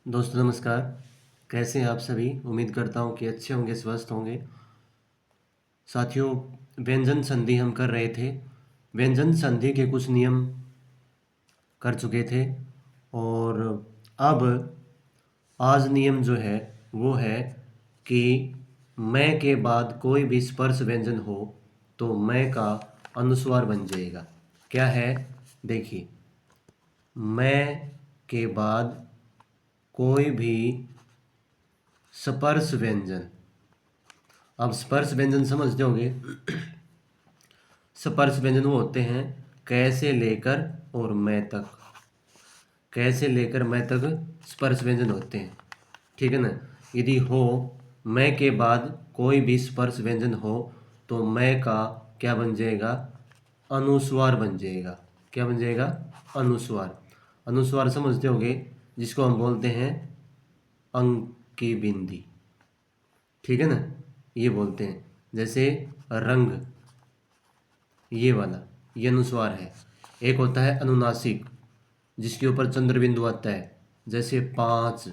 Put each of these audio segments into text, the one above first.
दोस्तों नमस्कार। कैसे हैं आप सभी? उम्मीद करता हूँ कि अच्छे होंगे, स्वस्थ होंगे। साथियों, व्यंजन संधि हम कर रहे थे। व्यंजन संधि के कुछ नियम कर चुके थे और अब आज नियम जो है वो है कि मैं के बाद कोई भी स्पर्श व्यंजन हो तो मैं का अनुस्वार बन जाएगा। क्या है? देखिए, मैं के बाद कोई भी स्पर्श व्यंजन। अब स्पर्श व्यंजन समझते होंगे। स्पर्श व्यंजन वो होते हैं कै से लेकर और मैं तक। कै से लेकर मैं तक स्पर्श व्यंजन होते हैं, ठीक है ना। यदि हो मैं के बाद कोई भी स्पर्श व्यंजन हो तो मैं का क्या बन जाएगा? अनुस्वार बन जाएगा। क्या बन जाएगा? अनुस्वार। अनुस्वार समझते होंगे, जिसको हम बोलते हैं अंक की बिंदी, ठीक है ना। ये बोलते हैं जैसे रंग, ये वाला ये अनुस्वार है। एक होता है अनुनासिक, जिसके ऊपर चंद्र बिंदु आता है, जैसे 5,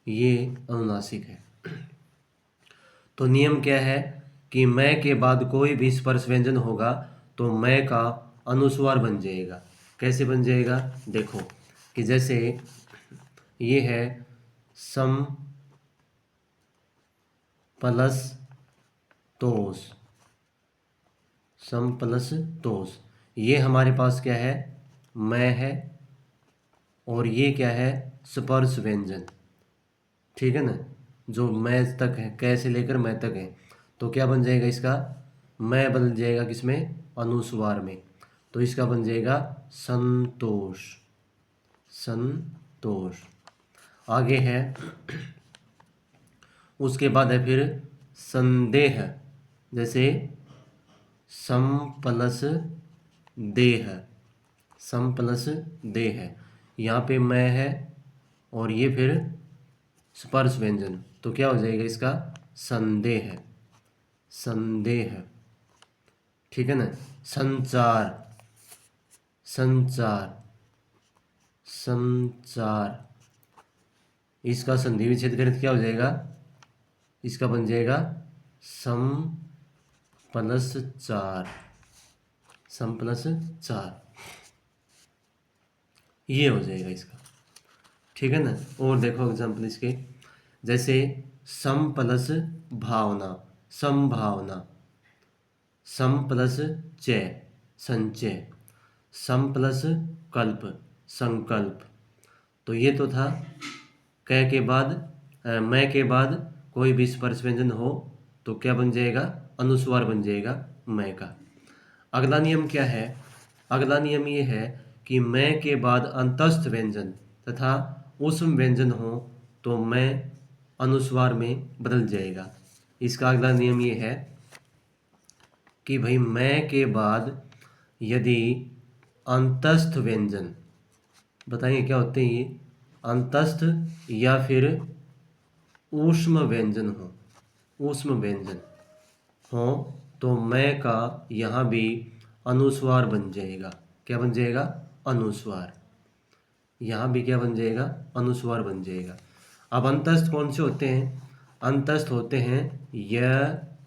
ये अनुनासिक है। तो नियम क्या है कि मैं के बाद कोई भी स्पर्श व्यंजन होगा तो मैं का अनुस्वार बन जाएगा। कैसे बन जाएगा? देखो कि जैसे ये है सम प्लस तोस। सम प्लस तोस, ये हमारे पास क्या है? मैं है। और ये क्या है? स्पर्श व्यंजन, ठीक है ना। जो मैं तक है, कैसे लेकर मैं तक है, तो क्या बन जाएगा इसका? मैं बदल जाएगा किसमें? अनुस्वार में। तो इसका बन जाएगा संतोष। संतोष। आगे है, उसके बाद है फिर संदेह। जैसे सम प्लस देह। सम प्लस देह है, यहाँ पे मैं है और ये फिर स्पर्श व्यंजन, तो क्या हो जाएगा इसका? संदेह। संदेह, ठीक है ना। संचार। संचार। संचार, इसका संधि विच्छेद करें तो क्या हो जाएगा? इसका बन जाएगा सम प्लस 4। सम प्लस 4, ये हो जाएगा इसका, ठीक है ना। और देखो एग्जाम्पल इसके, जैसे सम प्लस भावना, संभावना। सम प्लस चय, संचय। सम प्लस कल्प, संकल्प। तो ये तो था कै के बाद मैं के बाद कोई भी स्पर्श व्यंजन हो तो क्या बन जाएगा? अनुस्वार बन जाएगा मैं का। अगला नियम क्या है? अगला नियम ये है कि मैं के बाद अंतस्थ व्यंजन तथा ऊष्म व्यंजन हो तो मैं अनुस्वार में बदल जाएगा। इसका अगला नियम ये है कि भाई मैं के बाद यदि अंतस्थ व्यंजन, बताइए क्या होते हैं ये? अंतस्थ या फिर ऊष्म व्यंजन हो, ऊष्म व्यंजन हो तो मैं का यहाँ भी अनुस्वार बन जाएगा। क्या बन जाएगा? अनुस्वार। यहाँ भी क्या बन जाएगा? अनुस्वार बन जाएगा। अब अंतस्थ कौन से होते हैं? अंतस्थ होते हैं य,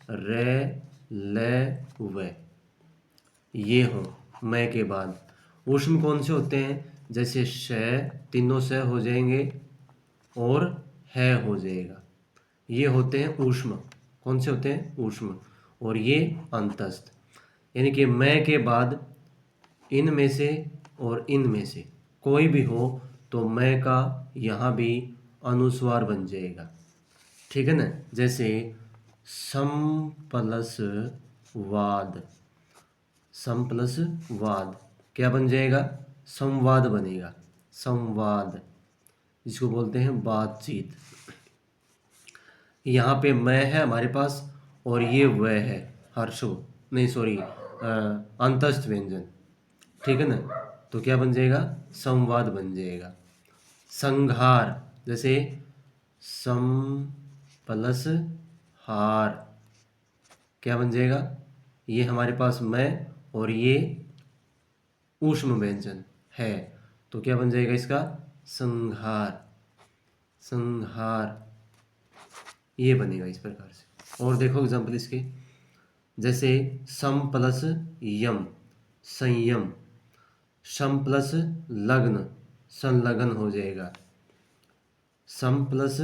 रे, ल, व, ये हो मैं के बाद। ऊष्म कौन से होते हैं? जैसे श, तीनों स हो जाएंगे और है हो जाएगा, ये होते हैं ऊष्म। कौन से होते हैं? ऊष्म। और ये अंतस्थ। यानी कि मैं के बाद इन में से और इन में से कोई भी हो तो मैं का यहाँ भी अनुस्वार बन जाएगा, ठीक है ना। जैसे सम प्लस वाद। सम प्लस वाद क्या बन जाएगा? संवाद बनेगा। संवाद, जिसको बोलते हैं बातचीत। यहाँ पे मैं है हमारे पास और ये वह है, हर्षो, नहीं सॉरी, अंतस्थ व्यंजन, ठीक है ना। तो क्या बन जाएगा? संवाद बन जाएगा। संहार, जैसे सम प्लस हार, क्या बन जाएगा? ये हमारे पास मैं और ये ऊष्म व्यंजन है, तो क्या बन जाएगा इसका? संहार, संहार, ये बनेगा इस प्रकार से। और देखो एग्जाम्पल इसके, जैसे सम प्लस यम, संयम, सम प्लस लग्न, संलग्न हो जाएगा, सम प्लस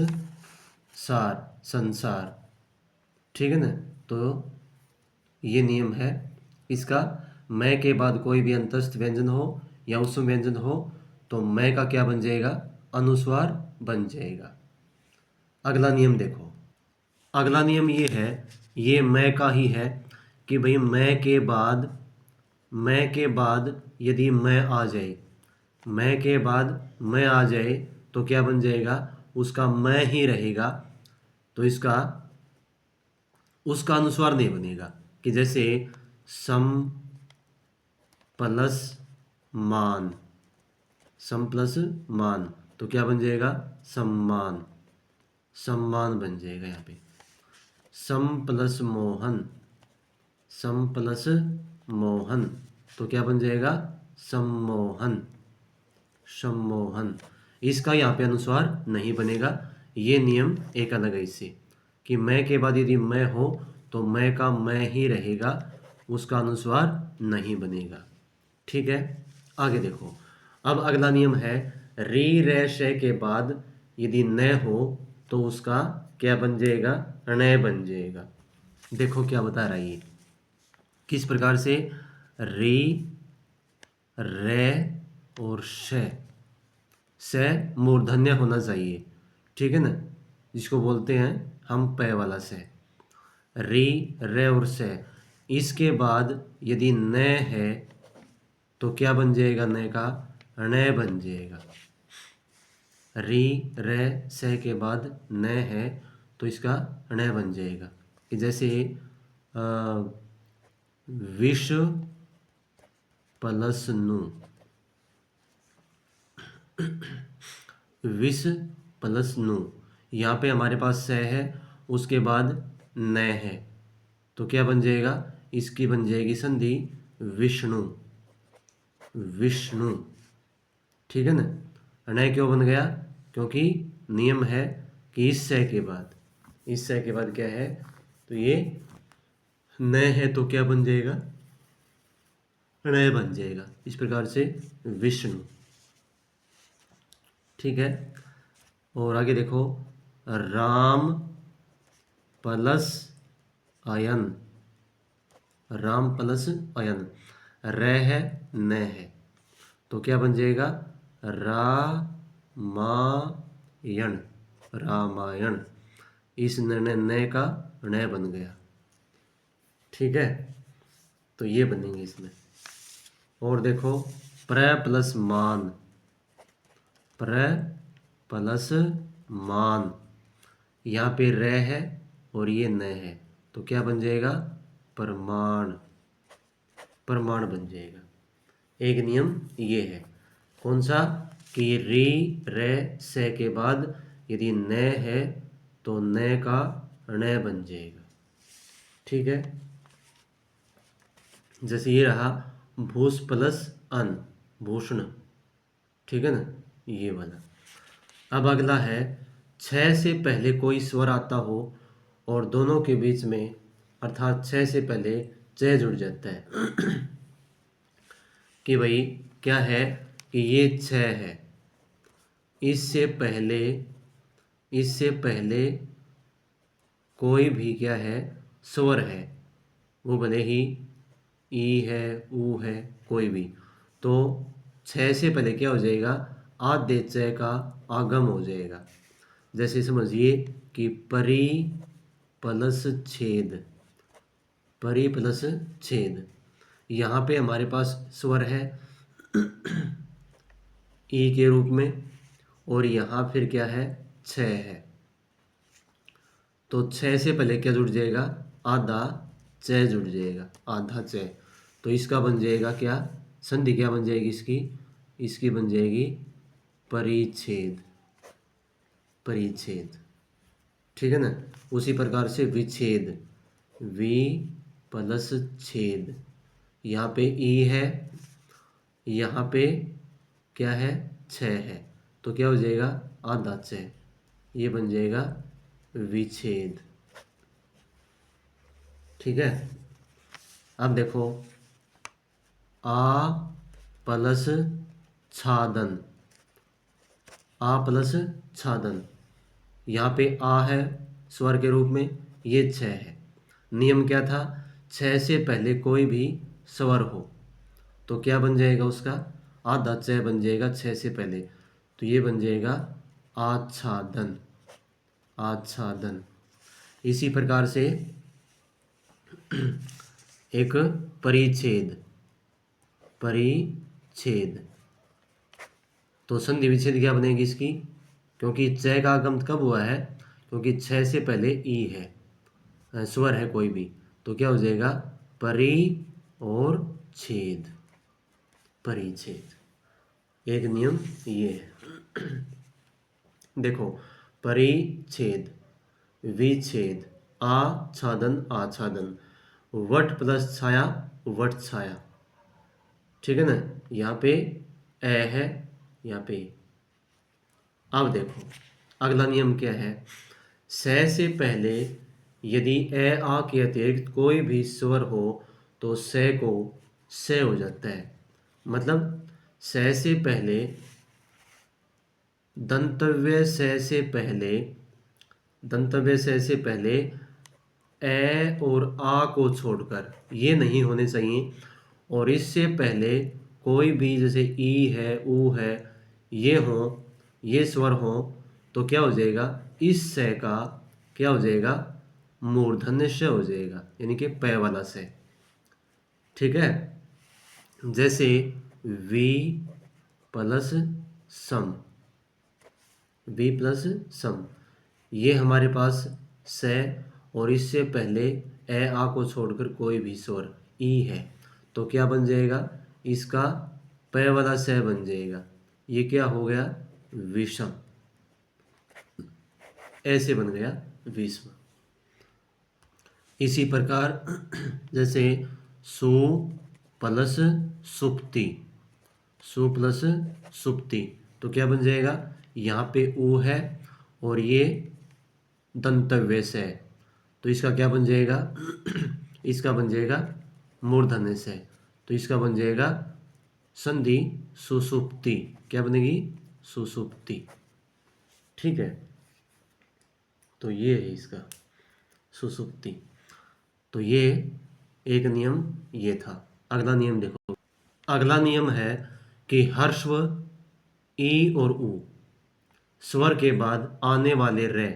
सार, संसार। ठीक है ना। तो ये नियम है इसका। मैं के बाद कोई भी अंतस्थ व्यंजन हो या उपसम व्यंजन हो तो मैं का क्या बन जाएगा, अनुस्वार बन जाएगा। अगला नियम देखो, अगला नियम ये है, ये मैं का ही है कि भाई मैं के बाद, मैं के बाद यदि मैं आ जाए, मैं के बाद मैं आ जाए तो क्या बन जाएगा, उसका मैं ही रहेगा, तो इसका उसका अनुस्वार नहीं बनेगा। कि जैसे सम प्लस मान, सम प्लस मान, तो क्या बन जाएगा, सम्मान, सम्मान बन जाएगा यहाँ पे। सम प्लस मोहन, सम प्लस मोहन, तो क्या बन जाएगा, सम्मोहन, सम्मोहन। इसका यहाँ पे अनुस्वार नहीं बनेगा। ये नियम एक अलग है इससे, कि मैं के बाद यदि मैं हो तो मैं का मैं ही रहेगा, उसका अनुस्वार नहीं बनेगा। ठीक है। आगे देखो, अब अगला नियम है, री रे शे के बाद यदि न हो तो उसका क्या बन जाएगा, ण बन जाएगा। देखो क्या बता रहा है ये, किस प्रकार से, री रे और से मूर्धन्य होना चाहिए। ठीक है ना, जिसको बोलते हैं हम पै वाला से, री रे और से, इसके बाद यदि न है तो क्या बन जाएगा, न का ण बन जाएगा। री रे से के बाद न है तो इसका ण बन जाएगा। कि जैसे विष प्लस नु, विष प्लस नु, यहाँ पे हमारे पास से है, उसके बाद न है, तो क्या बन जाएगा, इसकी बन जाएगी संधि विष्णु, विष्णु। ठीक है ना। ण क्यों बन गया, क्योंकि नियम है कि इस से के बाद, इस से के बाद क्या है, तो ये न है तो क्या बन जाएगा, ण बन जाएगा। इस प्रकार से विष्णु। ठीक है। और आगे देखो, राम प्लस अयन, राम प्लस अयन, र है न है तो क्या बन जाएगा, रामायण, रामायण। इस न का ण बन गया। ठीक है। तो ये बनेंगे इसमें। और देखो, प्र प्लस मान, प्र प्लस मान, यहाँ पे र है और ये न है तो क्या बन जाएगा, प्रमाण, प्रमाण बन जाएगा। एक नियम ये है, कौन सा, कि री रे से के बाद यदि न है तो न का ण बन जाएगा। ठीक है। जैसे ये रहा भूष प्लस अन, भूषण। ठीक है ना, ये वाला। अब अगला है, छ से पहले कोई स्वर आता हो और दोनों के बीच में, अर्थात छ से पहले च जुड़ जाता है। कि भाई क्या है, कि ये छ है, इससे पहले, इससे पहले कोई भी क्या है, स्वर है, वो भले ही ई है, ऊ है, कोई भी, तो छ से पहले क्या हो जाएगा, आधे च का आगम हो जाएगा। जैसे समझिए कि परी प्लस छेद, परी प्लस छेद, यहाँ पे हमारे पास स्वर है ई के रूप में, और यहाँ फिर क्या है, छ है, तो छ से पहले क्या जुड़ जाएगा, आधा च जुड़ जाएगा, आधा च। तो इसका बन जाएगा क्या, संधि क्या बन जाएगी इसकी, इसकी बन जाएगी परिच्छेद, परिच्छेद। ठीक है ना। उसी प्रकार से विच्छेद, वि प्लस छेद, यहाँ पे ई है, यहाँ पे क्या है, छ है, तो क्या हो जाएगा आधा च, ये बन जाएगा विच्छेद। ठीक है। अब देखो आ प्लस छादन, आ प्लस छादन, यहाँ पे आ है स्वर के रूप में, ये छ है। नियम क्या था, छ से पहले कोई भी स्वर हो तो क्या बन जाएगा उसका आधा च बन जाएगा छ से पहले, तो ये बन जाएगा आच्छादन, आच्छादन। इसी प्रकार से एक परिच्छेद, परिच्छेद, तो संधि विच्छेद क्या बनेगी इसकी, क्योंकि च का आगम कब हुआ है, क्योंकि छ से पहले ई है, स्वर है कोई भी, तो क्या हो जाएगा परि और छेद, परिच्छेद। एक नियम ये है। देखो परिच्छेद, विच्छेद, आच्छादन, आच्छादन, वट प्लस छाया, वट छाया। ठीक है ना, यहाँ पे ए है, यहाँ पे। अब देखो अगला नियम क्या है, से पहले यदि ए आ के अतिरिक्त कोई भी स्वर हो तो से को से हो जाता है। मतलब से पहले दंतव्य से पहले, दंतव्य से पहले ए और आ को छोड़कर ये नहीं होने चाहिए, और इससे पहले कोई भी जैसे ई है, ऊ है, ये हो, ये स्वर हो, तो क्या हो जाएगा इस से का क्या हो जाएगा मूर्धन्य श हो जाएगा, यानी कि पै वाला से। ठीक है। जैसे V plus sum, V plus sum, ये हमारे पास से और इससे पहले ए आ को छोड़कर कोई भी स्वर ई है, तो क्या बन जाएगा इसका पै वाला से बन जाएगा, ये क्या हो गया विषम, ऐसे बन गया विषम। इसी प्रकार जैसे सु प्लस सुप्ति, सु प्लस सुप्ति, तो क्या बन जाएगा यहाँ पे ऊ है और ये दंतव्य से है, तो इसका क्या बन जाएगा इसका बन जाएगा मूर्धन्य से, तो इसका बन जाएगा संधि सुसुप्ति, क्या बनेगी सुसुप्ति। ठीक है, तो ये है इसका सुसुप्ति। तो ये एक नियम ये था। अगला नियम देखो, अगला नियम है कि हर्स्व ई और ऊ स्वर के बाद आने वाले रे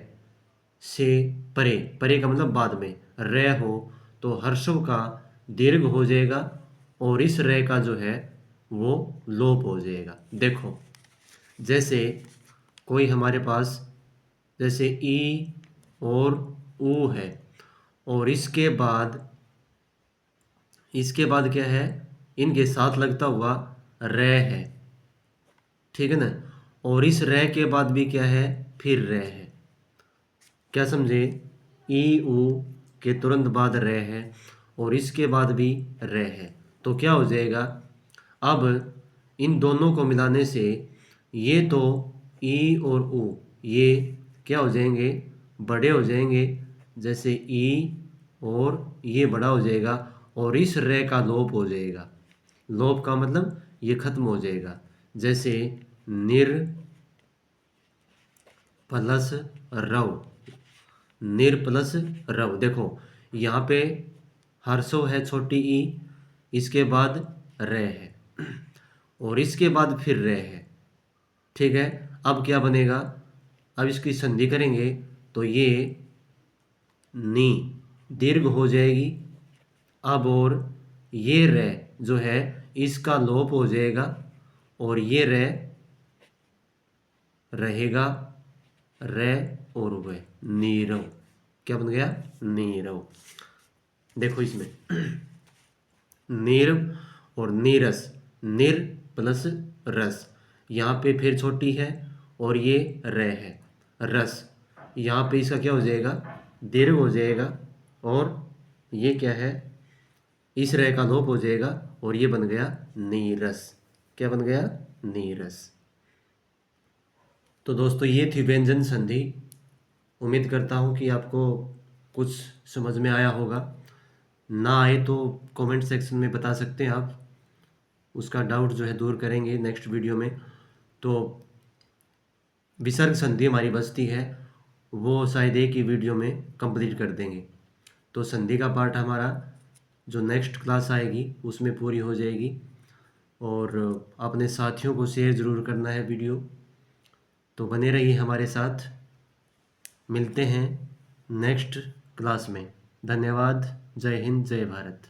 से परे, परे का मतलब बाद में रे हो तो हर्षव का दीर्घ हो जाएगा और इस रे का जो है वो लोप हो जाएगा। देखो जैसे कोई हमारे पास जैसे ई और ऊ है और इसके बाद क्या है इनके साथ लगता हुआ रे है। ठीक है ना, और इस रे के बाद भी क्या है फिर रे है, क्या समझे, ई ऊ के तुरंत बाद रे है और इसके बाद भी रे है, तो क्या हो जाएगा अब इन दोनों को मिलाने से ये तो ई और ऊ ये क्या हो जाएंगे बड़े हो जाएंगे, जैसे ई और ये बड़ा हो जाएगा और इस रे का लोप हो जाएगा। लोप का मतलब ये खत्म हो जाएगा, जैसे निर प्लस रव, निर प्लस रव। देखो यहाँ पे हर्षो है छोटी ई, इसके बाद रे है और इसके बाद फिर रे है। ठीक है, अब क्या बनेगा, अब इसकी संधि करेंगे तो ये नी दीर्घ हो जाएगी। अब और ये रे जो है इसका लोप हो जाएगा और ये रे रहेगा रे और वे नीरव, क्या बन गया नीरव। देखो इसमें नीरव और नीरस, निर प्लस रस, यहाँ पे फिर छोटी है और ये रे है रस, यहाँ पे इसका क्या हो जाएगा दीर्घ हो जाएगा और ये क्या है इस रे का लोप हो जाएगा और ये बन गया नीरस, क्या बन गया नीरस। तो दोस्तों ये थी व्यंजन संधि। उम्मीद करता हूँ कि आपको कुछ समझ में आया होगा। ना आए तो कमेंट सेक्शन में बता सकते हैं आप, उसका डाउट जो है दूर करेंगे नेक्स्ट वीडियो में। तो विसर्ग संधि हमारी बचती है, वो शायद एक ही वीडियो में कंप्लीट कर देंगे। तो संधि का पार्ट हमारा जो नेक्स्ट क्लास आएगी उसमें पूरी हो जाएगी। और अपने साथियों को शेयर ज़रूर करना है वीडियो। तो बने रहिए हमारे साथ, मिलते हैं नेक्स्ट क्लास में। धन्यवाद। जय हिंद, जय भारत।